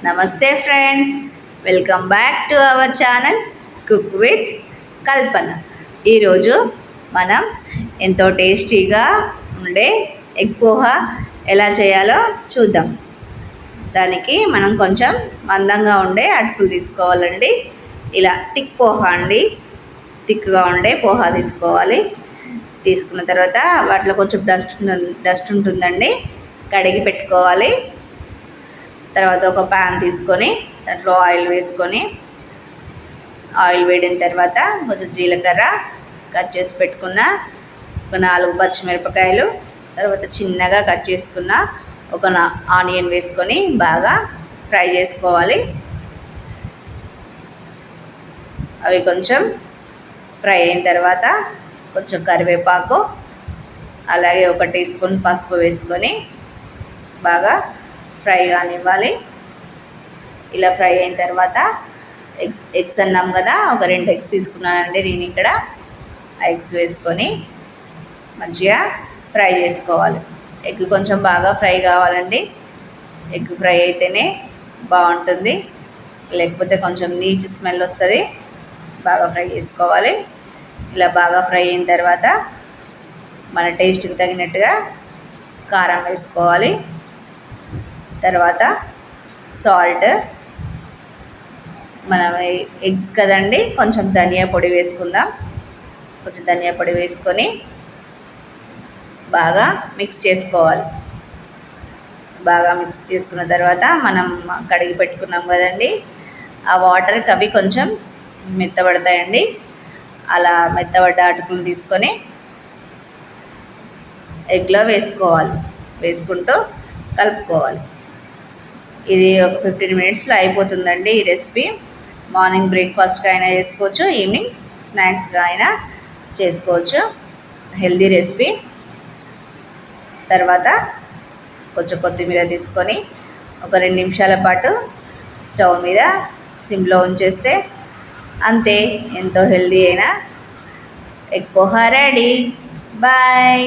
నమస్తే friends, welcome back to our channel cook with Kalpana. ఈరోజు మనం ఎంతో టేస్టీగా ఉండే ఎగ్ పోహా ఎలా చేయాలో చూద్దాం. దానికి మనం కొంచెం మందంగా ఉండే అటుకులు తీసుకోవాలండి. ఇలా థిక్ పోహా అండి, థిక్గా ఉండే పోహా తీసుకోవాలి. తీసుకున్న తర్వాత వాటిలో కొంచెం డస్ట్ ఉంటుందండి, కడిగి పెట్టుకోవాలి. తర్వాత ఒక ప్యాన్ తీసుకొని దాంట్లో ఆయిల్ వేసుకొని, ఆయిల్ వేడిన తర్వాత కొంచెం జీలకర్ర, కట్ చేసి పెట్టుకున్న ఒక 4 పచ్చిమిరపకాయలు, తర్వాత చిన్నగా కట్ చేసుకున్న ఒక ఆనియన్ వేసుకొని బాగా ఫ్రై చేసుకోవాలి. అవి కొంచెం ఫ్రై అయిన తర్వాత కొంచెం కరివేపాకు, అలాగే 1 టీ స్పూన్ పసుపు వేసుకొని బాగా ఫ్రై కానివ్వాలి. ఇలా ఫ్రై అయిన తర్వాత ఎగ్స్ అన్నాం కదా, ఒక 2 ఎగ్స్ తీసుకున్నానండి నేను ఇక్కడ. ఆ ఎగ్స్ వేసుకొని మంచిగా ఫ్రై చేసుకోవాలి. ఎగ్ కొంచెం బాగా ఫ్రై కావాలండి. ఎగ్ ఫ్రై అయితేనే బాగుంటుంది, లేకపోతే కొంచెం నీచు స్మెల్ వస్తుంది. బాగా ఫ్రై చేసుకోవాలి. ఇలా బాగా ఫ్రై అయిన తర్వాత మన టేస్ట్కి తగినట్టుగా కారం వేసుకోవాలి. తర్వాత సాల్ట్, మనం ఎగ్స్ కదండి, కొంచెం ధనియా పొడి వేసుకుందాం. కొంచెం ధనియా పొడి వేసుకొని బాగా మిక్స్ చేసుకోవాలి. బాగా మిక్స్ చేసుకున్న తర్వాత మనం కడిగి పెట్టుకున్నాం కదండి, ఆ వాటర్కి అవి కొంచెం మెత్తబడతాయండి. అలా మెత్తబడ్డ అటుకులు తీసుకొని ఎగ్లో వేసుకోవాలి. వేసుకుంటూ కలుపుకోవాలి. ఇది ఒక 15 మినిట్స్లో అయిపోతుందండి ఈ రెసిపీ. మార్నింగ్ బ్రేక్ఫాస్ట్గా అయినా చేసుకోవచ్చు, ఈవినింగ్ స్నాక్స్గా అయినా చేసుకోవచ్చు. Healthy recipe. తర్వాత కొంచెం కొత్తిమీర తీసుకొని ఒక 2 నిమిషాల పాటు స్టవ్ మీద సిమ్లో ఉంచేస్తే అంతే, ఎంతో హెల్దీ అయిన ఎగ్ పోహా రెడీ. బాయ్.